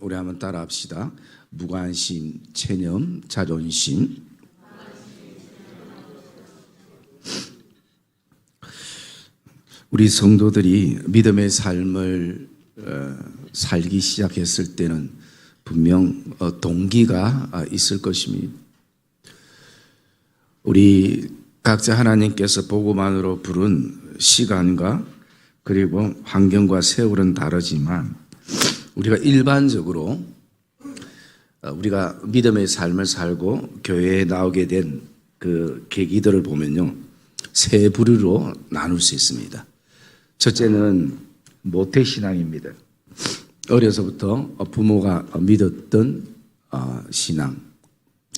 우리 한번 따라합시다. 무관심, 체념, 자존심. 우리 성도들이 믿음의 삶을 살기 시작했을 때는 분명 동기가 있을 것입니다. 우리 각자 하나님께서 복음만으로 부른 시간과 그리고 환경과 세월은 다르지만 우리가 일반적으로 우리가 믿음의 삶을 살고 교회에 나오게 된 그 계기들을 보면요, 세 부류로 나눌 수 있습니다. 첫째는 모태신앙입니다. 어려서부터 부모가 믿었던 신앙.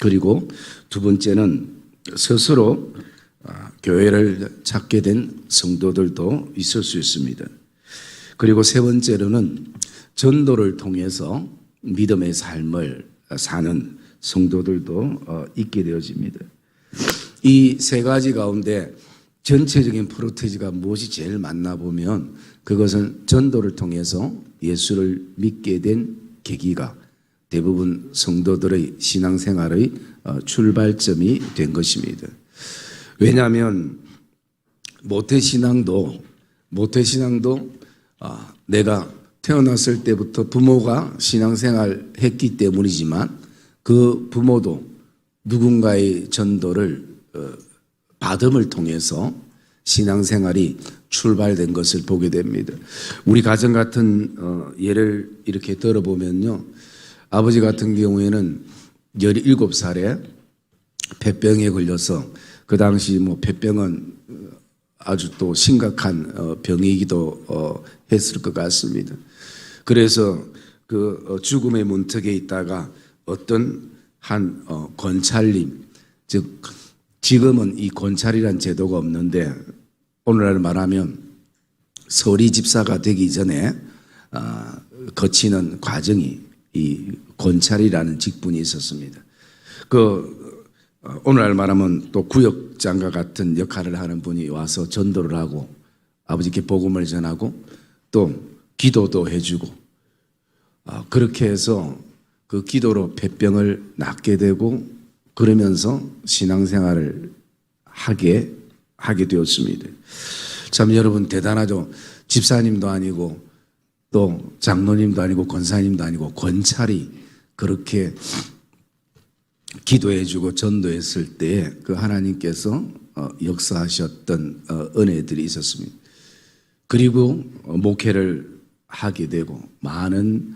그리고 두 번째는 스스로 교회를 찾게 된 성도들도 있을 수 있습니다. 그리고 세 번째로는 전도를 통해서 믿음의 삶을 사는 성도들도 있게 되어집니다. 이 세 가지 가운데 전체적인 프로테이지가 무엇이 제일 맞나 보면 그것은 전도를 통해서 예수를 믿게 된 계기가 대부분 성도들의 신앙생활의 출발점이 된 것입니다. 왜냐하면 모태신앙도 내가 태어났을 때부터 부모가 신앙생활 했기 때문이지만 그 부모도 누군가의 전도를 받음을 통해서 신앙생활이 출발된 것을 보게 됩니다. 우리 가정 같은 예를 이렇게 들어보면요, 아버지 같은 경우에는 17살에 폐병에 걸려서 그 당시 폐병은 아주 또 심각한 병이기도 했을 것 같습니다. 그래서 그 죽음의 문턱에 있다가 어떤 한 권찰님, 즉 지금은 이 권찰이란 제도가 없는데 오늘날 말하면 서리 집사가 되기 전에 거치는 과정이 이 권찰이라는 직분이 있었습니다. 오늘날 말하면 또 구역장과 같은 역할을 하는 분이 와서 전도를 하고 아버지께 복음을 전하고 또 기도도 해주고 그렇게 해서 그 기도로 폐병을 낫게 되고 그러면서 신앙생활을 하게 되었습니다. 참 여러분 대단하죠. 집사님도 아니고 또 장로님도 아니고 권사님도 아니고 권찰이 그렇게 기도해주고 전도했을 때 그 하나님께서 역사하셨던 은혜들이 있었습니다. 그리고 목회를 하게 되고 많은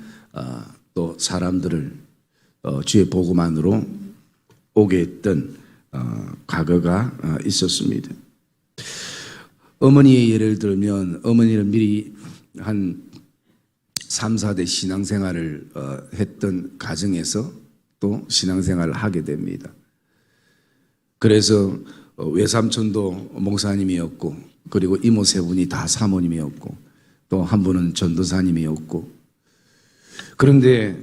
또 사람들을 주의 복음 안으로 오게 했던 과거가 있었습니다. 어머니의 예를 들면 어머니는 미리 한 3, 4대 신앙생활을 했던 가정에서 또 신앙생활을 하게 됩니다. 그래서 외삼촌도 목사님이었고 그리고 이모 세 분이 다 사모님이었고 또 한 분은 전도사님이었고 그런데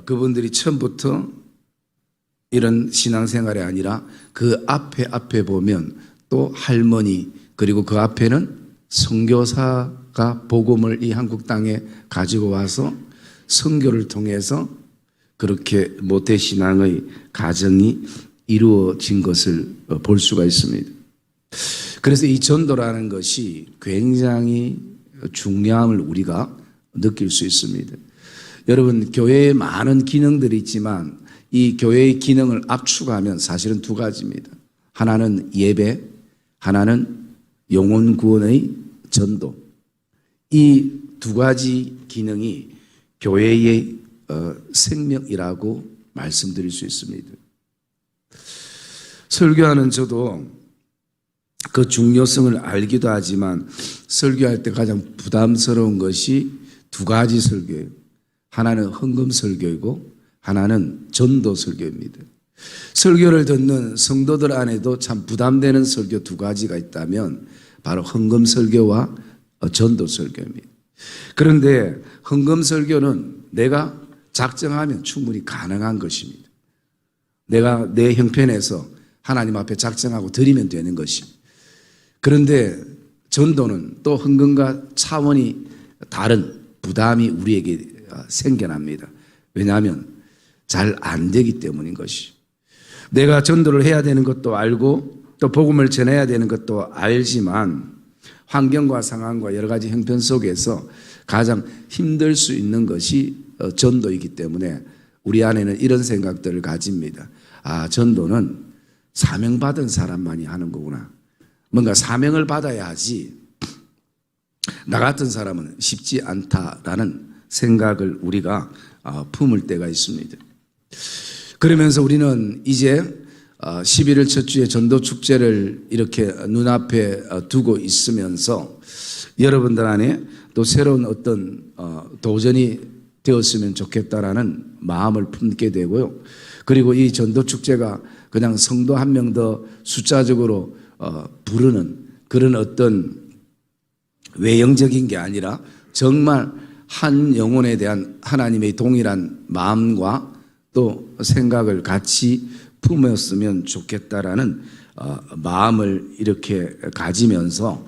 그분들이 처음부터 이런 신앙생활이 아니라 그 앞에 보면 또 할머니 그리고 그 앞에는 선교사가 복음을 이 한국 땅에 가지고 와서 선교를 통해서 그렇게 모태신앙의 가정이 이루어진 것을 볼 수가 있습니다. 그래서 이 전도라는 것이 굉장히 중요함을 우리가 느낄 수 있습니다. 여러분 교회에 많은 기능들이 있지만 이 교회의 기능을 압축하면 사실은 두 가지입니다. 하나는 예배, 하나는 영혼 구원의 전도. 이 두 가지 기능이 교회의 생명이라고 말씀드릴 수 있습니다. 설교하는 저도 그 중요성을 알기도 하지만 설교할 때 가장 부담스러운 것이 두 가지 설교예요. 하나는 헌금 설교이고 하나는 전도 설교입니다. 설교를 듣는 성도들 안에도 참 부담되는 설교 두 가지가 있다면 바로 헌금 설교와 전도 설교입니다. 그런데 헌금 설교는 내가 작정하면 충분히 가능한 것입니다. 내가 내 형편에서 하나님 앞에 작정하고 드리면 되는 것입니다. 그런데 전도는 또 헌금과 차원이 다른 부담이 우리에게 생겨납니다. 왜냐하면 잘 안 되기 때문인 것이. 내가 전도를 해야 되는 것도 알고 또 복음을 전해야 되는 것도 알지만 환경과 상황과 여러 가지 형편 속에서 가장 힘들 수 있는 것이 전도이기 때문에 우리 안에는 이런 생각들을 가집니다. 아, 전도는 사명받은 사람만이 하는 거구나. 뭔가 사명을 받아야 하지 나 같은 사람은 쉽지 않다라는 생각을 우리가 품을 때가 있습니다. 그러면서 우리는 이제 11월 첫 주에 전도 축제를 이렇게 눈앞에 두고 있으면서 여러분들 안에 또 새로운 어떤 도전이 되었으면 좋겠다라는 마음을 품게 되고요. 그리고 이 전도 축제가 그냥 성도 한 명 더 숫자적으로 부르는 그런 어떤 외형적인 게 아니라 정말 한 영혼에 대한 하나님의 동일한 마음과 또 생각을 같이 품었으면 좋겠다라는 마음을 이렇게 가지면서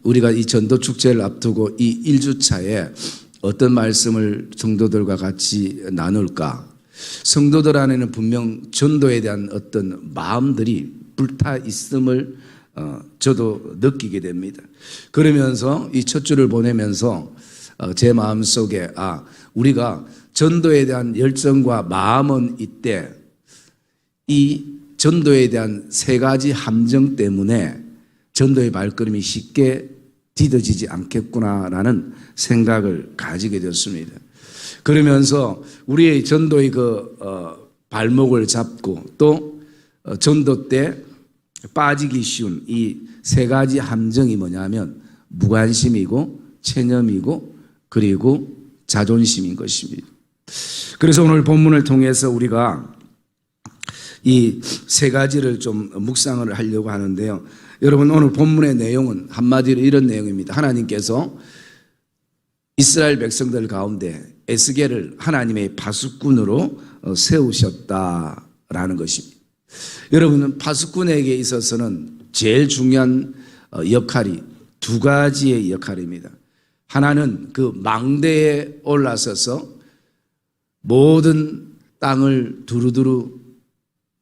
우리가 이 전도 축제를 앞두고 이 1주차에 어떤 말씀을 성도들과 같이 나눌까? 성도들 안에는 분명 전도에 대한 어떤 마음들이 불타 있음을 저도 느끼게 됩니다. 그러면서 이 첫 주를 보내면서 제 마음속에 우리가 전도에 대한 열정과 마음은 이때 이 전도에 대한 세 가지 함정 때문에 전도의 발걸음이 쉽게 디뎌지지 않겠구나라는 생각을 가지게 되었습니다. 그러면서 우리의 전도의 발목을 잡고 또 전도 때 빠지기 쉬운 이 세 가지 함정이 뭐냐면 무관심이고 체념이고 그리고 자존심인 것입니다. 그래서 오늘 본문을 통해서 우리가 이 세 가지를 좀 묵상을 하려고 하는데요. 여러분 오늘 본문의 내용은 한마디로 이런 내용입니다. 하나님께서 이스라엘 백성들 가운데 에스겔을 하나님의 파수꾼으로 세우셨다라는 것입니다. 여러분은 파수꾼에게 있어서는 제일 중요한 역할이 두 가지의 역할입니다. 하나는 그 망대에 올라서서 모든 땅을 두루두루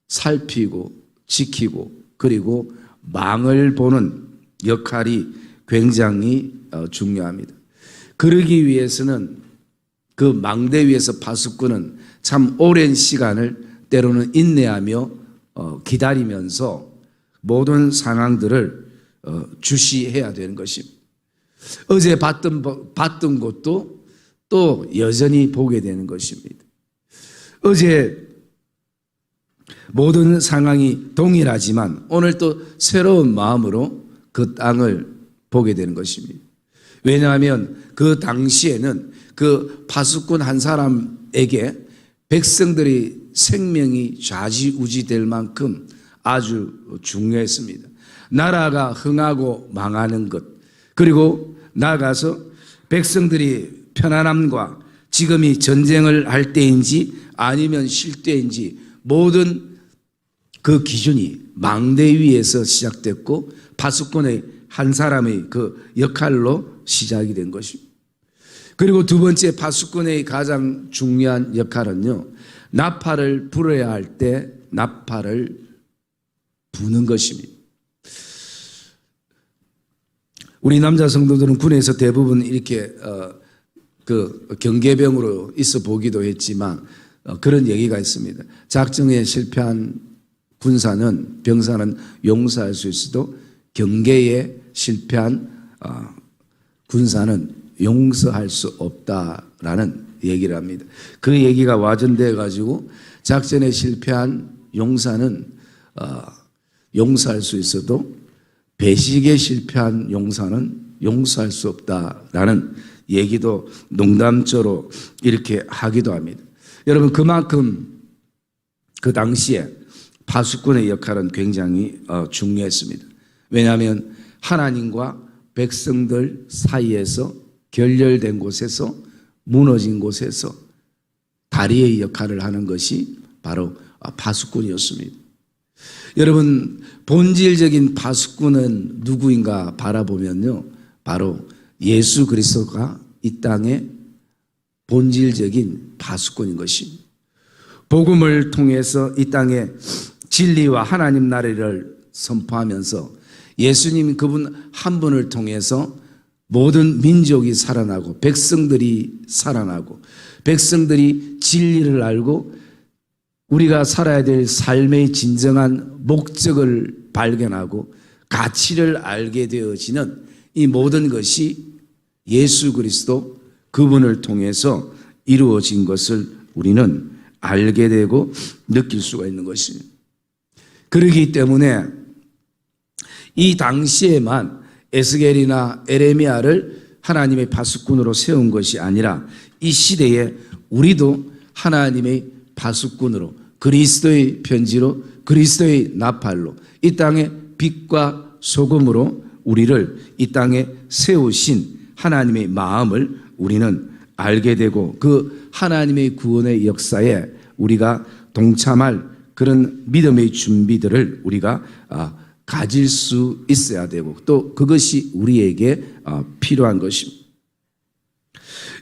살피고 지키고 그리고 망을 보는 역할이 굉장히 중요합니다. 그러기 위해서는 그 망대 위에서 파수꾼은 참 오랜 시간을 때로는 인내하며 기다리면서 모든 상황들을 주시해야 되는 것입니다. 어제 봤던 것도 또 여전히 보게 되는 것입니다. 어제 모든 상황이 동일하지만 오늘 또 새로운 마음으로 그 땅을 보게 되는 것입니다. 왜냐하면 그 당시에는 그 파수꾼 한 사람에게 백성들의 생명이 좌지우지될 만큼 아주 중요했습니다. 나라가 흥하고 망하는 것 그리고 나아가서 백성들이 편안함과 지금이 전쟁을 할 때인지 아니면 쉴 때인지 모든 그 기준이 망대 위에서 시작됐고 파수꾼의 한 사람의 그 역할로 시작이 된 것입니다. 그리고 두 번째 파수꾼의 가장 중요한 역할은요. 나팔을 불어야 할 때 나팔을 부는 것입니다. 우리 남자 성도들은 군에서 대부분 이렇게 그 경계병으로 있어 보기도 했지만 그런 얘기가 있습니다. 작전에 실패한 병사는 용서할 수 있어도 경계에 실패한 군사는 용서할 수 없다라는 얘기를 합니다. 그 얘기가 와전돼 가지고 작전에 실패한 용사는 용서할 수 있어도 배식에 실패한 용사는 용서할 수 없다라는 얘기도 농담조로 이렇게 하기도 합니다. 여러분 그만큼 그 당시에 파수꾼의 역할은 굉장히 중요했습니다. 왜냐하면 하나님과 백성들 사이에서 결렬된 곳에서 무너진 곳에서 다리의 역할을 하는 것이 바로 파수꾼이었습니다. 여러분 본질적인 파수꾼은 누구인가 바라보면요. 바로 예수 그리스도가 이 땅에 본질적인 파수꾼인 것입니다. 복음을 통해서 이 땅에 진리와 하나님 나라를 선포하면서 예수님 그분 한 분을 통해서 모든 민족이 살아나고 백성들이 살아나고 백성들이 진리를 알고 우리가 살아야 될 삶의 진정한 목적을 발견하고 가치를 알게 되어지는 이 모든 것이 예수 그리스도 그분을 통해서 이루어진 것을 우리는 알게 되고 느낄 수가 있는 것입니다. 그렇기 때문에 이 당시에만 에스겔이나 에레미야를 하나님의 파수꾼으로 세운 것이 아니라 이 시대에 우리도 하나님의 파수꾼으로 그리스도의 편지로 그리스도의 나팔로 이 땅의 빛과 소금으로 우리를 이 땅에 세우신 하나님의 마음을 우리는 알게 되고 그 하나님의 구원의 역사에 우리가 동참할 그런 믿음의 준비들을 우리가 가질 수 있어야 되고 또 그것이 우리에게 필요한 것입니다.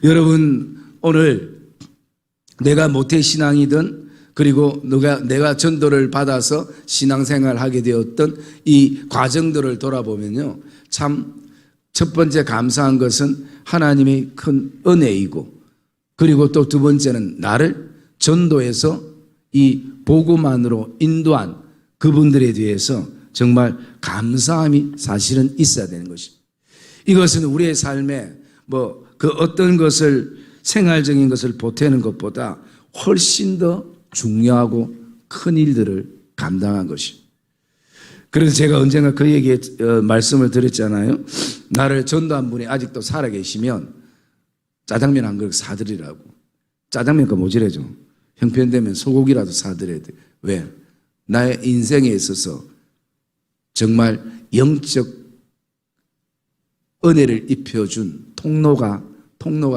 여러분 오늘 내가 모태신앙이든 그리고 내가 전도를 받아서 신앙생활을 하게 되었던 이 과정들을 돌아보면요. 참 첫 번째 감사한 것은 하나님의 큰 은혜이고 그리고 또 두 번째는 나를 전도해서 이 복음만으로 인도한 그분들에 대해서 정말 감사함이 사실은 있어야 되는 것입니다. 이것은 우리의 삶에 그 어떤 것을 생활적인 것을 보태는 것보다 훨씬 더 중요하고 큰 일들을 감당한 것입니다. 그래서 제가 언젠가 그 얘기에 말씀을 드렸잖아요. 나를 전도한 분이 아직도 살아계시면 짜장면 한 그릇 사드리라고. 짜장면가 모자라죠. 형편되면 소고기라도 사드려야 돼. 왜? 나의 인생에 있어서 정말 영적 은혜를 입혀준 통로가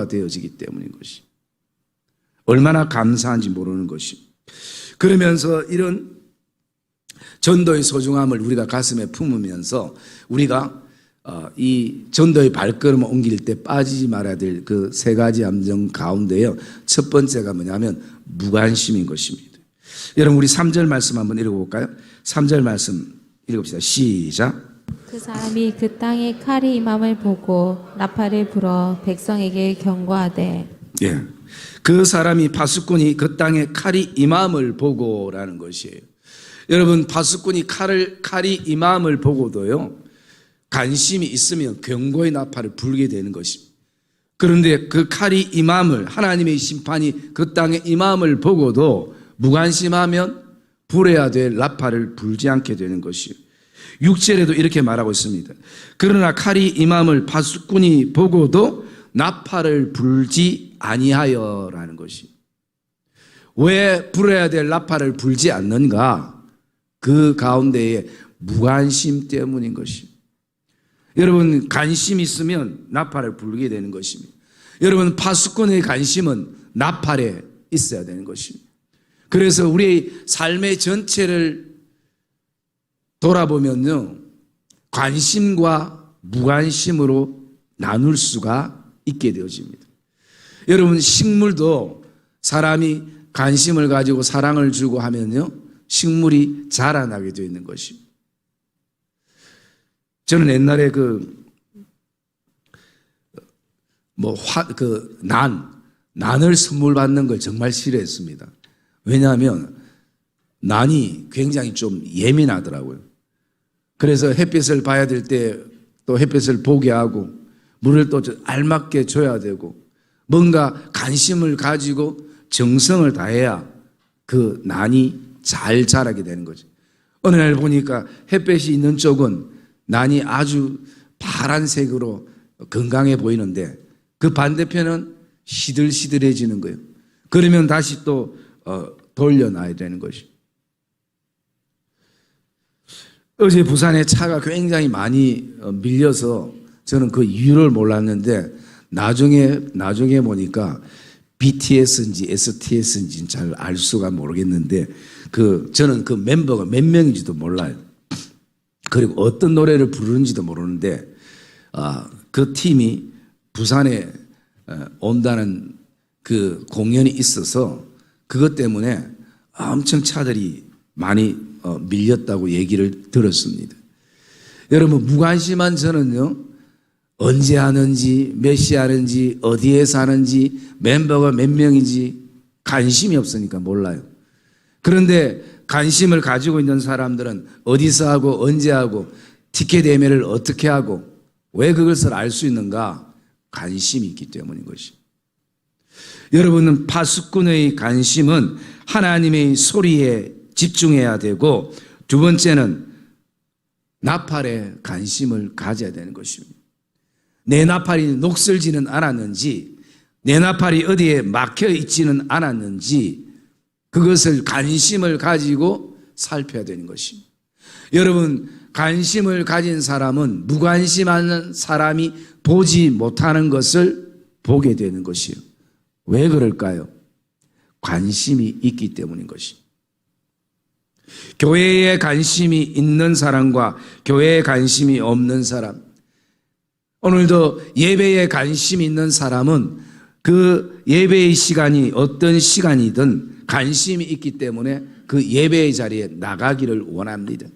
되어지기 때문인 것이. 얼마나 감사한지 모르는 것이. 그러면서 이런 전도의 소중함을 우리가 가슴에 품으면서 우리가 이 전도의 발걸음을 옮길 때 빠지지 말아야 될 그 세 가지 함정 가운데요. 첫 번째가 뭐냐면 무관심인 것입니다. 여러분 우리 3절 말씀 한번 읽어볼까요? 3절 말씀 읽읍시다. 시작. 그 사람이 그 땅에 칼이 임함을 보고 나팔을 불어 백성에게 경고하되 예. 그 사람이 파수꾼이 그 땅에 칼이 임함을 보고라는 것이에요. 여러분 파수꾼이 칼이 임함을 보고도요. 관심이 있으면 경고의 나팔을 불게 되는 것입니다. 그런데 그 칼이 임함을 하나님의 심판이 그 땅에 임함을 보고도 무관심하면 불어야 될 나팔을 불지 않게 되는 것이에요. 6절에도 이렇게 말하고 있습니다. 그러나 칼이 임함을 파수꾼이 보고도 나팔을 불지 아니하여라는 것이. 왜 불어야 될 나팔을 불지 않는가? 그 가운데에 무관심 때문인 것이. 여러분 관심 있으면 나팔을 불게 되는 것입니다. 여러분 파수꾼의 관심은 나팔에 있어야 되는 것입니다. 그래서 우리의 삶의 전체를 돌아보면요. 관심과 무관심으로 나눌 수가 있게 되어집니다. 여러분 식물도 사람이 관심을 가지고 사랑을 주고 하면요. 식물이 자라나게 되어 있는 것입니다. 저는 옛날에 난을 선물 받는 걸 정말 싫어했습니다. 왜냐하면 난이 굉장히 좀 예민하더라고요. 그래서 햇빛을 봐야 될 때 또 햇빛을 보게 하고 물을 또 알맞게 줘야 되고 뭔가 관심을 가지고 정성을 다해야 그 난이 잘 자라게 되는 거죠. 어느 날 보니까 햇빛이 있는 쪽은 난이 아주 파란색으로 건강해 보이는데 그 반대편은 시들시들해지는 거예요. 그러면 다시 또 돌려놔야 되는 것이. 어제 부산에 차가 굉장히 많이 밀려서 저는 그 이유를 몰랐는데 나중에 보니까 BTS인지 STS인지 잘 알 수가 모르겠는데 저는 그 멤버가 몇 명인지도 몰라요. 그리고 어떤 노래를 부르는지도 모르는데 그 팀이 부산에 온다는 그 공연이 있어서 그것 때문에 엄청 차들이 많이 밀렸다고 얘기를 들었습니다. 여러분, 무관심한 저는요, 언제 하는지, 몇 시 하는지, 어디에서 하는지, 멤버가 몇 명인지 관심이 없으니까 몰라요. 그런데 관심을 가지고 있는 사람들은 어디서 하고 언제 하고 티켓 예매를 어떻게 하고 왜 그것을 알 수 있는가? 관심이 있기 때문인 것이. 여러분은 파수꾼의 관심은 하나님의 소리에 집중해야 되고, 두 번째는 나팔에 관심을 가져야 되는 것입니다. 내 나팔이 녹슬지는 않았는지, 내 나팔이 어디에 막혀 있지는 않았는지 그것을 관심을 가지고 살펴야 되는 것입니다. 여러분, 관심을 가진 사람은 무관심한 사람이 보지 못하는 것을 보게 되는 것이요. 왜 그럴까요? 관심이 있기 때문인 것입니다. 교회에 관심이 있는 사람과 교회에 관심이 없는 사람, 오늘도 예배에 관심이 있는 사람은 그 예배의 시간이 어떤 시간이든 관심이 있기 때문에 그 예배의 자리에 나가기를 원합니다.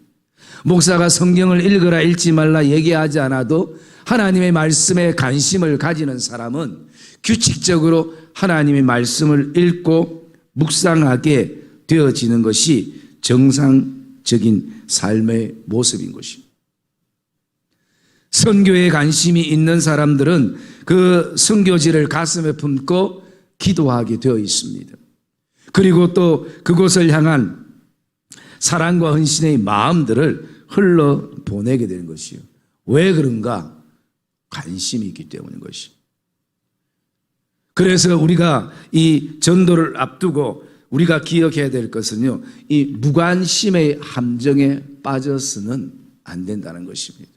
목사가 성경을 읽으라 읽지 말라 얘기하지 않아도 하나님의 말씀에 관심을 가지는 사람은 규칙적으로 하나님의 말씀을 읽고 묵상하게 되어지는 것이 정상적인 삶의 모습인 것입니다. 선교에 관심이 있는 사람들은 그 선교지를 가슴에 품고 기도하게 되어 있습니다. 그리고 또 그곳을 향한 사랑과 헌신의 마음들을 흘러보내게 되는 것이요. 왜 그런가? 관심이 있기 때문인 것이요. 그래서 우리가 이 전도를 앞두고 우리가 기억해야 될 것은요, 이 무관심의 함정에 빠져서는 안 된다는 것입니다.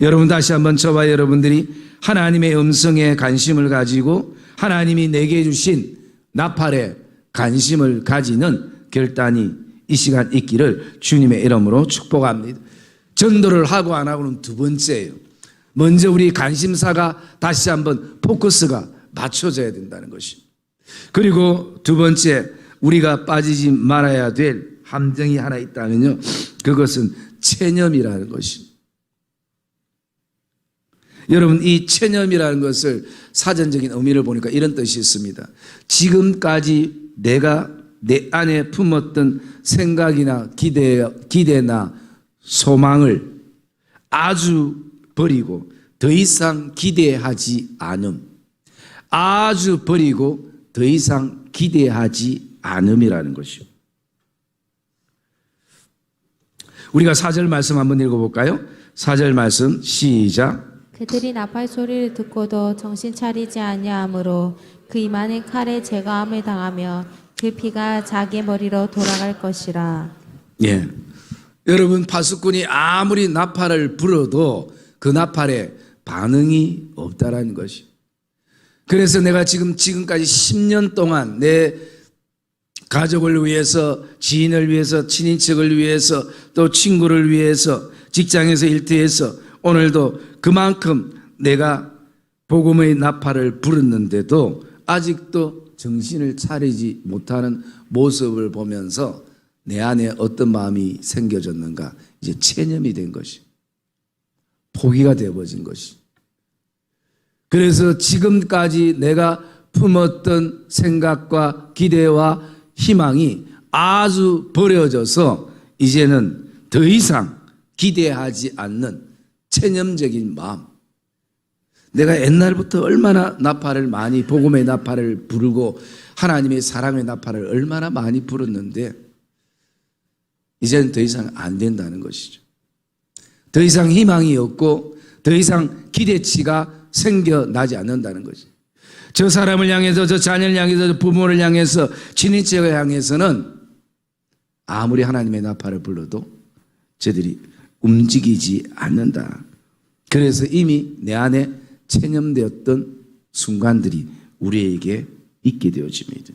여러분, 다시 한번 저와 여러분들이 하나님의 음성에 관심을 가지고 하나님이 내게 주신 나팔에 관심을 가지는 결단이 이 시간 있기를 주님의 이름으로 축복합니다. 전도를 하고 안 하고는 두 번째예요. 먼저 우리 관심사가 다시 한번 포커스가 맞춰져야 된다는 것입니다. 그리고 두 번째, 우리가 빠지지 말아야 될 함정이 하나 있다면요, 그것은 체념이라는 것입니다. 여러분, 이 체념이라는 것을 사전적인 의미를 보니까 이런 뜻이 있습니다. 지금까지 내가 내 안에 품었던 생각이나 기대나 소망을 아주 버리고 더 이상 기대하지 않음, 아주 버리고 더 이상 기대하지 않음이라는 것이요. 우리가 4절 말씀 한번 읽어볼까요? 4절 말씀 시작. 그들이 나팔 소리를 듣고도 정신 차리지 아니하므로 그 이마는 칼에 제거함을 당하며 그 피가 자기 머리로 돌아갈 것이라. 예, 여러분, 파수꾼이 아무리 나팔을 불어도 그 나팔에 반응이 없다라는 것이. 그래서 내가 지금까지 10년 동안 내 가족을 위해서, 지인을 위해서, 친인척을 위해서, 또 친구를 위해서, 직장에서 일터에서 오늘도 그만큼 내가 복음의 나팔을 불었는데도 아직도 정신을 차리지 못하는 모습을 보면서 내 안에 어떤 마음이 생겨졌는가? 이제 체념이 된 것이, 포기가 되어버린 것이. 그래서 지금까지 내가 품었던 생각과 기대와 희망이 아주 버려져서 이제는 더 이상 기대하지 않는 체념적인 마음. 내가 옛날부터 얼마나 나팔을 많이, 복음의 나팔을 부르고 하나님의 사랑의 나팔을 얼마나 많이 불었는데 이제는 더 이상 안 된다는 것이죠. 더 이상 희망이 없고 더 이상 기대치가 생겨나지 않는다는 것이죠. 저 사람을 향해서, 저 자녀를 향해서, 저 부모를 향해서, 친인척을 향해서는 아무리 하나님의 나팔을 불러도 저들이 움직이지 않는다. 그래서 이미 내 안에 체념되었던 순간들이 우리에게 있게 되어집니다.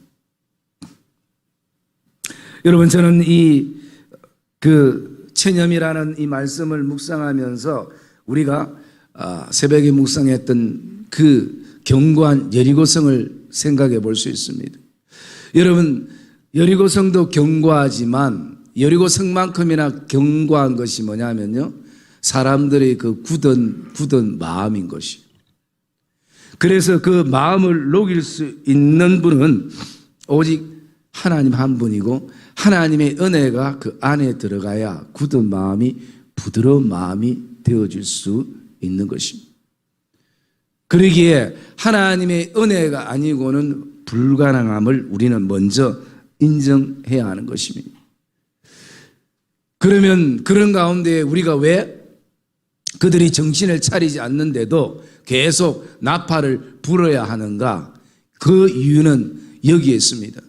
여러분, 저는 그 체념이라는 이 말씀을 묵상하면서 우리가 새벽에 묵상했던 그 견고한 여리고성을 생각해 볼 수 있습니다. 여러분, 여리고성도 견고하지만 여리고성만큼이나 견고한 것이 뭐냐면요, 사람들의 그 굳은 마음인 것이. 그래서 그 마음을 녹일 수 있는 분은 오직 하나님 한 분이고, 하나님의 은혜가 그 안에 들어가야 굳은 마음이 부드러운 마음이 되어질 수 있는 것입니다. 그러기에 하나님의 은혜가 아니고는 불가능함을 우리는 먼저 인정해야 하는 것입니다. 그러면 그런 가운데 우리가 왜 그들이 정신을 차리지 않는데도 계속 나팔을 불어야 하는가? 그 이유는 여기에 있습니다.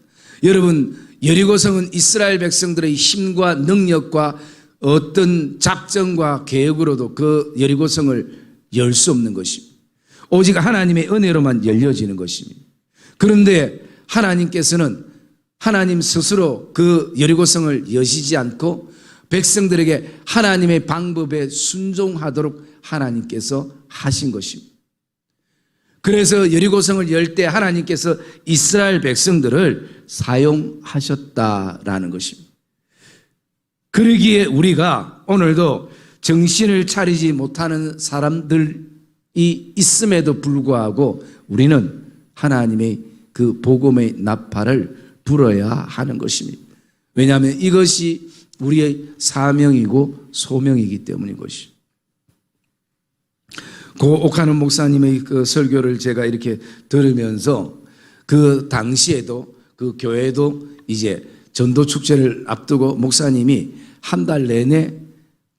여러분, 여리고성은 이스라엘 백성들의 힘과 능력과 어떤 작전과 계획으로도 그 여리고성을 열 수 없는 것입니다. 오직 하나님의 은혜로만 열려지는 것입니다. 그런데 하나님께서는 하나님 스스로 그 여리고성을 여시지 않고 백성들에게 하나님의 방법에 순종하도록 하나님께서 하신 것입니다. 그래서 여리고성을 열 때 하나님께서 이스라엘 백성들을 사용하셨다라는 것입니다. 그러기에 우리가 오늘도 정신을 차리지 못하는 사람들이 있음에도 불구하고 우리는 하나님의 그 복음의 나팔을 불어야 하는 것입니다. 왜냐하면 이것이 우리의 사명이고 소명이기 때문인 것이죠. 고 옥하는 목사님의 그 설교를 제가 이렇게 들으면서 그 당시에도 그 교회도 이제 전도 축제를 앞두고 목사님이 한 달 내내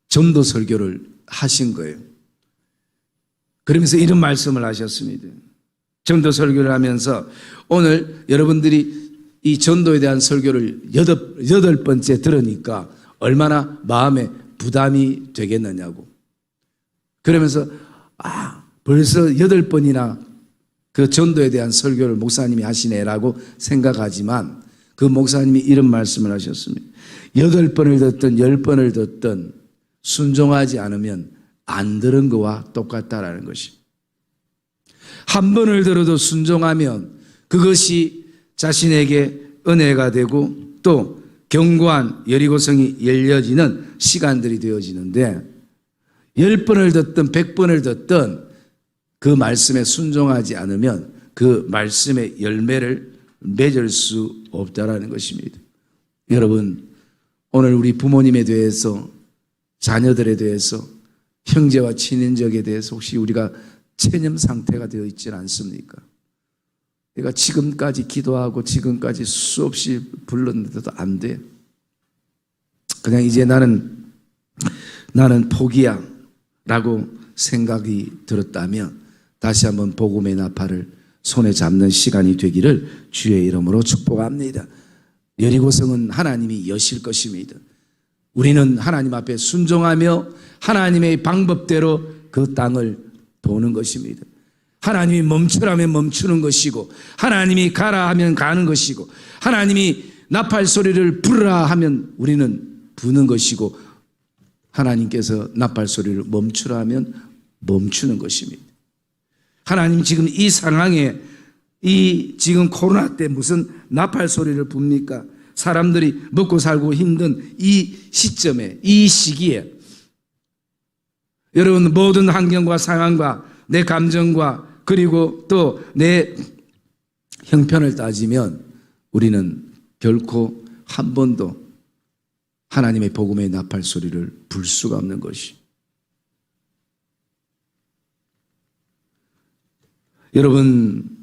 전도 설교를 하신 거예요. 그러면서 이런 말씀을 하셨습니다. 전도 설교를 하면서 오늘 여러분들이 이 전도에 대한 설교를 여덟 번째 들으니까 얼마나 마음에 부담이 되겠느냐고. 그러면서 벌써 8번이나 그 전도에 대한 설교를 목사님이 하시네라고 생각하지만 그 목사님이 이런 말씀을 하셨습니다. 8번을 듣든 10번을 듣든 순종하지 않으면 안 들은 거와 똑같다라는 것이. 한 번을 들어도 순종하면 그것이 자신에게 은혜가 되고 또 견고한 여리고성이 열려지는 시간들이 되어지는데 10번을 듣든 100번을 듣든 그 말씀에 순종하지 않으면 그 말씀의 열매를 맺을 수 없다라는 것입니다. 여러분, 오늘 우리 부모님에 대해서, 자녀들에 대해서, 형제와 친인척에 대해서 혹시 우리가 체념 상태가 되어 있지는 않습니까? 내가 지금까지 기도하고 지금까지 수없이 불렀는데도 안 돼. 그냥 이제 나는 포기야 라고 생각이 들었다면 다시 한번 복음의 나팔을 손에 잡는 시간이 되기를 주의 이름으로 축복합니다. 여리고성은 하나님이 여실 것입니다. 우리는 하나님 앞에 순종하며 하나님의 방법대로 그 땅을 도는 것입니다. 하나님이 멈추라면 멈추는 것이고 하나님이 가라 하면 가는 것이고 하나님이 나팔 소리를 부르라 하면 우리는 부는 것이고 하나님께서 나팔 소리를 멈추라 하면 멈추는 것입니다. 하나님 지금 이 상황에 이 지금 코로나 때 무슨 나팔 소리를 붑니까? 사람들이 먹고 살고 힘든 이 시점에 이 시기에 여러분 모든 환경과 상황과 내 감정과 그리고 또 내 형편을 따지면 우리는 결코 한 번도 하나님의 복음의 나팔 소리를 불 수가 없는 것이. 여러분,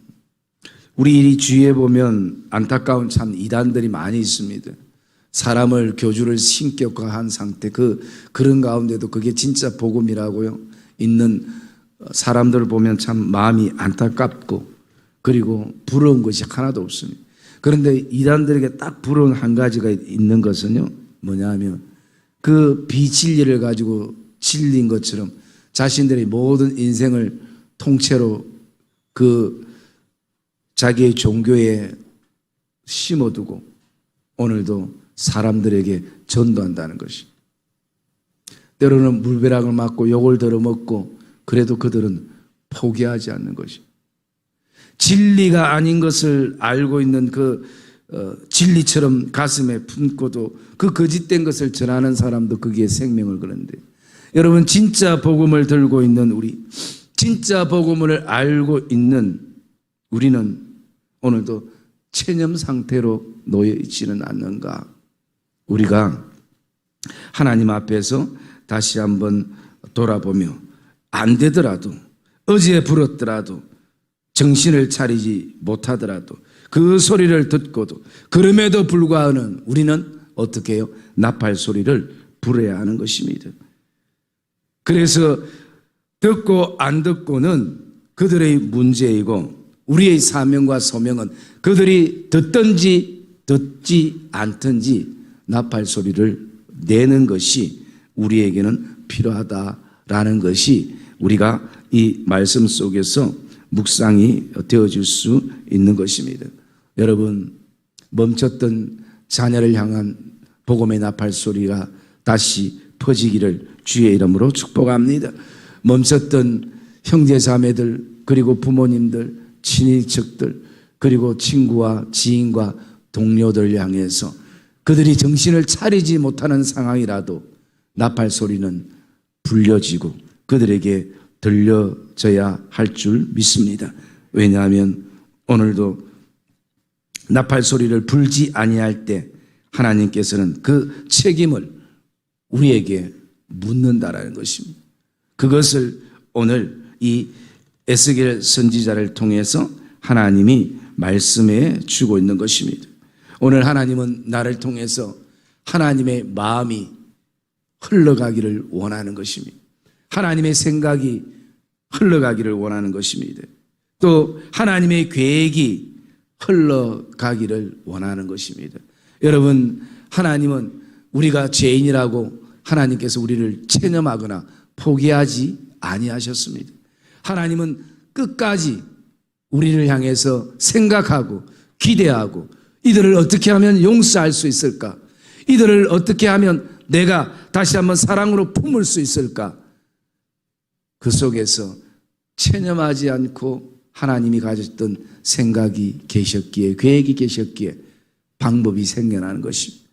우리 주위에 보면 안타까운 참 이단들이 많이 있습니다. 사람을 교주를 신격화한 상태, 그런 가운데도 그게 진짜 복음이라고요. 있는 사람들을 보면 참 마음이 안타깝고 그리고 부러운 것이 하나도 없습니다. 그런데 이단들에게 딱 부러운 한 가지가 있는 것은요, 뭐냐 하면 그 비진리를 가지고 진리인 것처럼 자신들의 모든 인생을 통째로 그 자기의 종교에 심어두고 오늘도 사람들에게 전도한다는 것이. 때로는 물벼락을 맞고 욕을 들어먹고 그래도 그들은 포기하지 않는 것이. 진리가 아닌 것을 알고 있는 그 진리처럼 가슴에 품고도 그 거짓된 것을 전하는 사람도 거기에 생명을 거는데, 여러분 진짜 복음을 들고 있는 우리, 진짜 복음을 알고 있는 우리는 오늘도 체념 상태로 놓여 있지는 않는가? 우리가 하나님 앞에서 다시 한번 돌아보며 안 되더라도, 어제 불었더라도, 정신을 차리지 못하더라도, 그 소리를 듣고도 그럼에도 불구하고 우리는 어떻게 해요? 나팔 소리를 불어야 하는 것입니다. 그래서 듣고 안 듣고는 그들의 문제이고, 우리의 사명과 소명은 그들이 듣든지 듣지 않든지 나팔 소리를 내는 것이 우리에게는 필요하다라는 것이 우리가 이 말씀 속에서 묵상이 되어질 수 있는 것입니다. 여러분, 멈췄던 자녀를 향한 복음의 나팔 소리가 다시 퍼지기를 주의 이름으로 축복합니다. 멈췄던 형제 자매들, 그리고 부모님들, 친인척들, 그리고 친구와 지인과 동료들 향해서 그들이 정신을 차리지 못하는 상황이라도 나팔 소리는 불려지고 그들에게 들려져야 할 줄 믿습니다. 왜냐하면 오늘도 나팔 소리를 불지 아니할 때 하나님께서는 그 책임을 우리에게 묻는다라는 것입니다. 그것을 오늘 이 에스겔 선지자를 통해서 하나님이 말씀해 주고 있는 것입니다. 오늘 하나님은 나를 통해서 하나님의 마음이 흘러가기를 원하는 것입니다. 하나님의 생각이 흘러가기를 원하는 것입니다. 또 하나님의 계획이 흘러가기를 원하는 것입니다. 여러분, 하나님은 우리가 죄인이라고 하나님께서 우리를 체념하거나 포기하지 아니하셨습니다. 하나님은 끝까지 우리를 향해서 생각하고 기대하고, 이들을 어떻게 하면 용서할 수 있을까? 이들을 어떻게 하면 내가 다시 한번 사랑으로 품을 수 있을까? 그 속에서 체념하지 않고 하나님이 가졌던 생각이 계셨기에, 계획이 계셨기에 방법이 생겨나는 것입니다.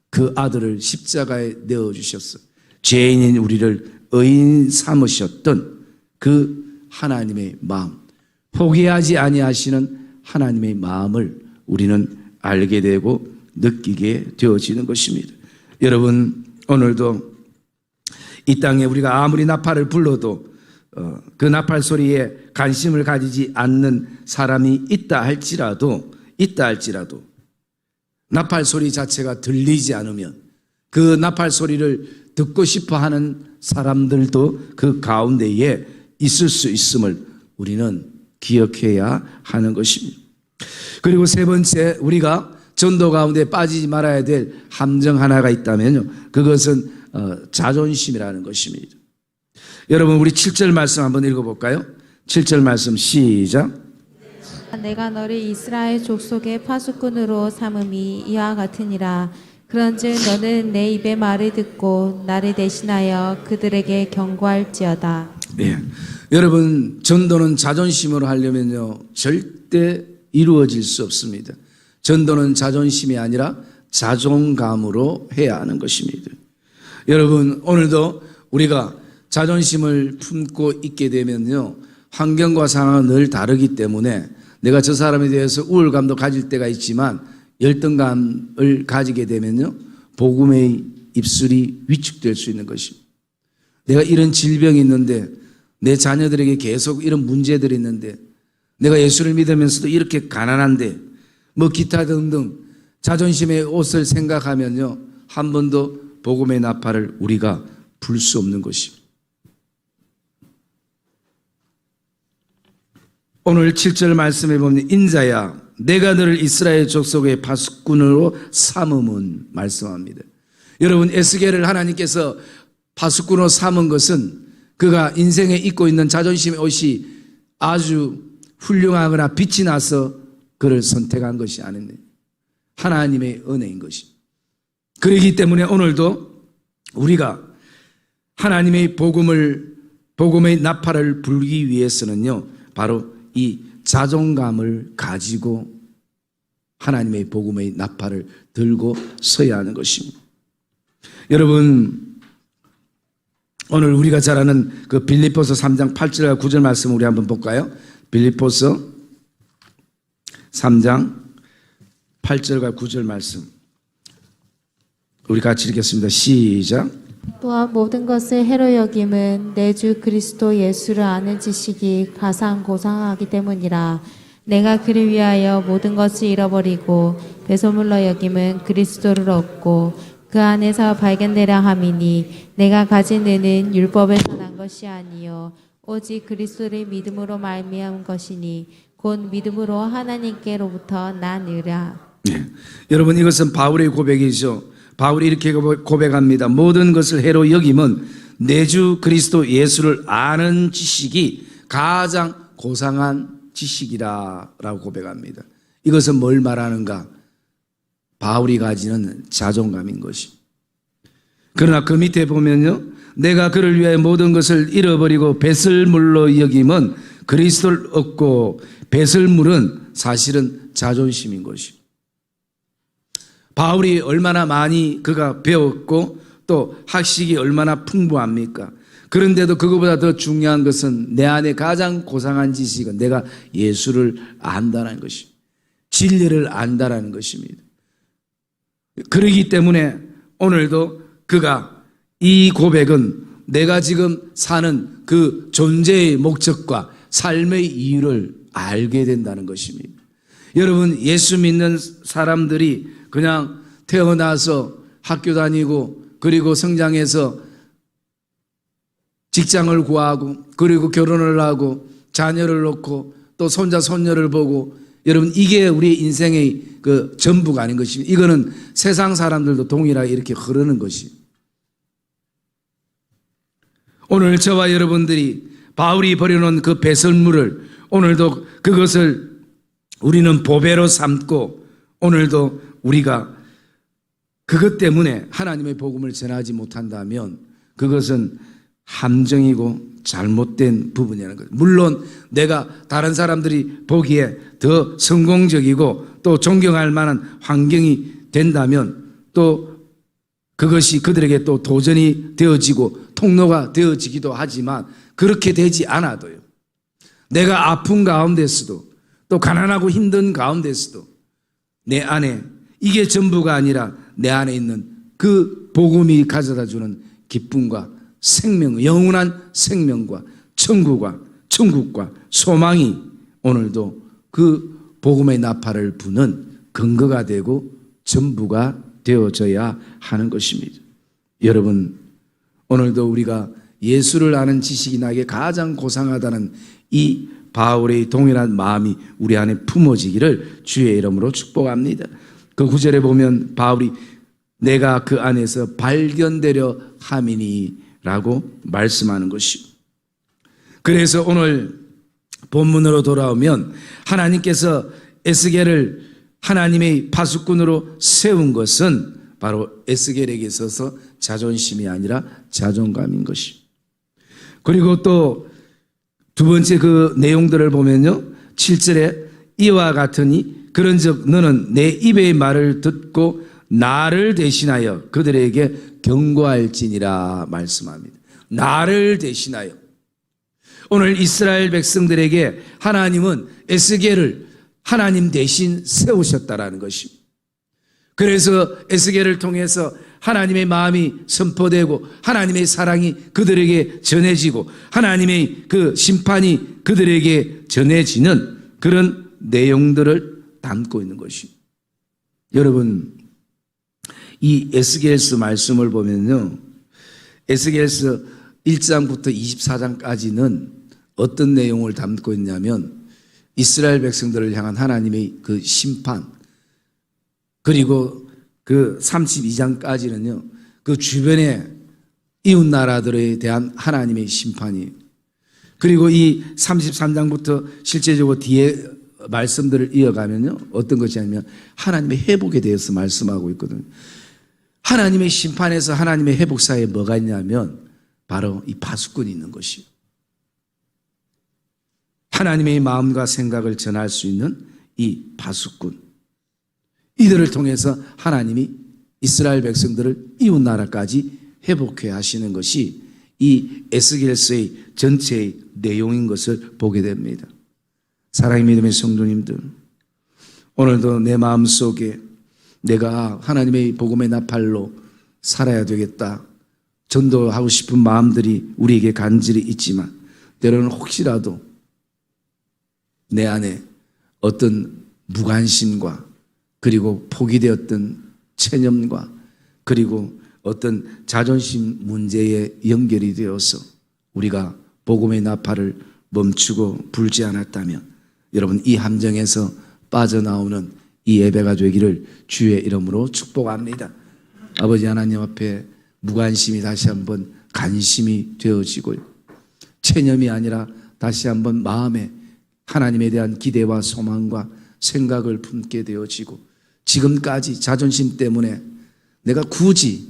그 아들을 십자가에 내어주셨어. 죄인인 우리를 의인 삼으셨던 그 하나님의 마음, 포기하지 아니하시는 하나님의 마음을 우리는 알게 되고 느끼게 되어지는 것입니다. 여러분, 오늘도 이 땅에 우리가 아무리 나팔을 불러도 그 나팔 소리에 관심을 가지지 않는 사람이 있다 할지라도 나팔 소리 자체가 들리지 않으면 그 나팔 소리를 듣고 싶어 하는 사람들도 그 가운데에 있을 수 있음을 우리는 기억해야 하는 것입니다. 그리고 세 번째, 우리가 전도 가운데 빠지지 말아야 될 함정 하나가 있다면요, 그것은 자존심이라는 것입니다. 여러분, 우리 7절 말씀 한번 읽어볼까요? 7절 말씀 시작. 내가 너를 이스라엘 족속의 파수꾼으로 삼음이 이와 같으니라. 그런즉 너는 내 입의 말을 듣고 나를 대신하여 그들에게 경고할지어다. 네. 여러분, 전도는 자존심으로 하려면요 절대 이루어질 수 없습니다. 전도는 자존심이 아니라 자존감으로 해야 하는 것입니다. 여러분, 오늘도 우리가 자존심을 품고 있게 되면요, 환경과 상황은 늘 다르기 때문에 내가 저 사람에 대해서 우월감도 가질 때가 있지만 열등감을 가지게 되면요, 복음의 입술이 위축될 수 있는 것입니다. 내가 이런 질병이 있는데, 내 자녀들에게 계속 이런 문제들이 있는데, 내가 예수를 믿으면서도 이렇게 가난한데, 뭐 기타 등등 자존심의 옷을 생각하면요, 한 번도 복음의 나팔을 우리가 불 수 없는 것입니다. 오늘 7절 말씀에 보면, 인자야 내가 너를 이스라엘 족속의 파수꾼으로 삼음은 말씀합니다. 여러분, 에스겔을 하나님께서 파수꾼으로 삼은 것은 그가 인생에 입고 있는 자존심의 옷이 아주 훌륭하거나 빛이 나서 그를 선택한 것이 아닌데 하나님의 은혜인 것입니다. 그렇기 때문에 오늘도 우리가 하나님의 복음의 나팔을 불기 위해서는요, 바로 이 자존감을 가지고 하나님의 복음의 나팔을 들고 서야 하는 것입니다. 여러분, 오늘 우리가 잘 아는 그 빌립보서 3장 8절과 9절 말씀 우리 한번 볼까요? 빌립보서 3장 8절과 9절 말씀 우리 같이 읽겠습니다. 시작. 또한 모든 것을 해로 여김은 내 주 그리스도 예수를 아는 지식이 가장 고상하기 때문이라. 내가 그를 위하여 모든 것을 잃어버리고 배설물로 여김은 그리스도를 얻고 그 안에서 발견되려 함이니 내가 가진 의는 율법에서 난 것이 아니요 오직 그리스도를 믿음으로 말미암은 것이니 곧 믿음으로 하나님께로부터 난 의라. 네. 여러분, 이것은 바울의 고백이죠. 바울이 이렇게 고백합니다. 모든 것을 해로 여김은 내 주 그리스도 예수를 아는 지식이 가장 고상한 지식이라 라고 고백합니다. 이것은 뭘 말하는가? 바울이 가지는 자존감인 것입니다. 그러나 그 밑에 보면요, 내가 그를 위해 모든 것을 잃어버리고 배설물로 여김은 그리스도를 얻고, 배설물은 사실은 자존심인 것입니다. 바울이 얼마나 많이 그가 배웠고 또 학식이 얼마나 풍부합니까? 그런데도 그것보다 더 중요한 것은 내 안에 가장 고상한 지식은 내가 예수를 안다는 것입니다. 진리를 안다는 것입니다. 그러기 때문에 오늘도 그가 이 고백은 내가 지금 사는 그 존재의 목적과 삶의 이유를 알게 된다는 것입니다. 여러분, 예수 믿는 사람들이 그냥 태어나서 학교 다니고 그리고 성장해서 직장을 구하고 그리고 결혼을 하고 자녀를 놓고 또 손자 손녀를 보고, 여러분, 이게 우리 인생의 그 전부가 아닌 것입니다. 이거는 세상 사람들도 동일하게 이렇게 흐르는 것이. 오늘 저와 여러분들이 바울이 버려놓은 그 배설물을 오늘도 그것을 우리는 보배로 삼고 오늘도 우리가 그것 때문에 하나님의 복음을 전하지 못한다면 그것은 함정이고 잘못된 부분이라는 거예요. 물론 내가 다른 사람들이 보기에 더 성공적이고 또 존경할 만한 환경이 된다면 또 그것이 그들에게 또 도전이 되어지고 통로가 되어지기도 하지만, 그렇게 되지 않아도요, 내가 아픈 가운데서도 또 가난하고 힘든 가운데서도 내 안에 이게 전부가 아니라 내 안에 있는 그 복음이 가져다 주는 기쁨과 생명, 영원한 생명과 천국과 소망이 오늘도 그 복음의 나팔을 부는 근거가 되고 전부가 되어져야 하는 것입니다. 여러분, 오늘도 우리가 예수를 아는 지식이 나에게 가장 고상하다는 이 바울의 동일한 마음이 우리 안에 품어지기를 주의 이름으로 축복합니다. 그 9절에 보면 바울이 내가 그 안에서 발견되려 함이니 라고 말씀하는 것입니다. 그래서 오늘 본문으로 돌아오면 하나님께서 에스겔을 하나님의 파수꾼으로 세운 것은 바로 에스겔에게 있어서 자존심이 아니라 자존감인 것입니다. 그리고 또 두 번째 그 내용들을 보면요, 7절에 이와 같으니 그런즉 너는 내 입의 말을 듣고 나를 대신하여 그들에게 경고할지니라 말씀합니다. 나를 대신하여. 오늘 이스라엘 백성들에게 하나님은 에스겔을 하나님 대신 세우셨다라는 것입니다. 그래서 에스겔을 통해서 하나님의 마음이 선포되고 하나님의 사랑이 그들에게 전해지고 하나님의 그 심판이 그들에게 전해지는 그런 내용들을 담고 있는 것입니다. 여러분, 이 에스겔서 말씀을 보면요, 에스겔서 1장부터 24장까지는 어떤 내용을 담고 있냐면 이스라엘 백성들을 향한 하나님의 그 심판, 그리고 그 32장까지는요 그 주변의 이웃 나라들에 대한 하나님의 심판이, 그리고 이 33장부터 실제적으로 뒤에 말씀들을 이어가면요 어떤 것이 아니면 하나님의 회복에 대해서 말씀하고 있거든요. 하나님의 심판에서 하나님의 회복 사이에 뭐가 있냐면 바로 이 파수꾼이 있는 것이에요. 하나님의 마음과 생각을 전할 수 있는 이 파수꾼, 이들을 통해서 하나님이 이스라엘 백성들을 이웃 나라까지 회복해 하시는 것이 이 에스겔서의 전체의 내용인 것을 보게 됩니다. 사랑의 믿음의 성도님들, 오늘도 내 마음속에 내가 하나님의 복음의 나팔로 살아야 되겠다, 전도하고 싶은 마음들이 우리에게 간절히 있지만 때로는 혹시라도 내 안에 어떤 무관심과 그리고 포기되었던 체념과 그리고 어떤 자존심 문제에 연결이 되어서 우리가 복음의 나팔을 멈추고 불지 않았다면 여러분, 이 함정에서 빠져나오는 이 예배가 되기를 주의 이름으로 축복합니다. 아버지 하나님 앞에 무관심이 다시 한번 관심이 되어지고요, 체념이 아니라 다시 한번 마음에 하나님에 대한 기대와 소망과 생각을 품게 되어지고, 지금까지 자존심 때문에 내가 굳이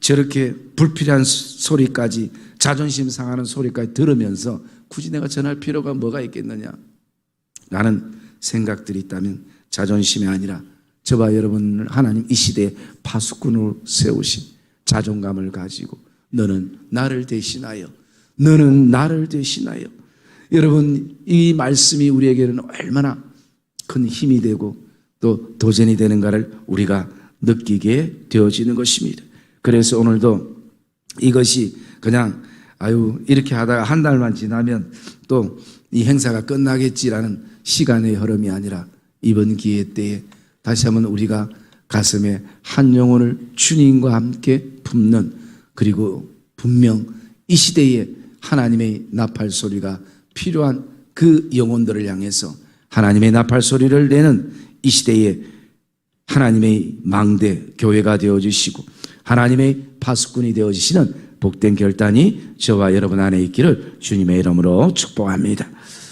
저렇게 불필요한 소리까지, 자존심 상하는 소리까지 들으면서 굳이 내가 전할 필요가 뭐가 있겠느냐 라는 생각들이 있다면 자존심이 아니라 저와 여러분을 하나님 이 시대에 파수꾼으로 세우신 자존감을 가지고 너는 나를 대신하여, 너는 나를 대신하여. 여러분, 이 말씀이 우리에게는 얼마나 큰 힘이 되고 또 도전이 되는가를 우리가 느끼게 되어지는 것입니다. 그래서 오늘도 이것이 그냥 이렇게 하다가 한 달만 지나면 또 이 행사가 끝나겠지라는 시간의 흐름이 아니라 이번 기회 때에 다시 한번 우리가 가슴에 한 영혼을 주님과 함께 품는, 그리고 분명 이 시대에 하나님의 나팔 소리가 필요한 그 영혼들을 향해서 하나님의 나팔 소리를 내는 이 시대에 하나님의 망대 교회가 되어주시고 하나님의 파수꾼이 되어주시는 복된 결단이 저와 여러분 안에 있기를 주님의 이름으로 축복합니다.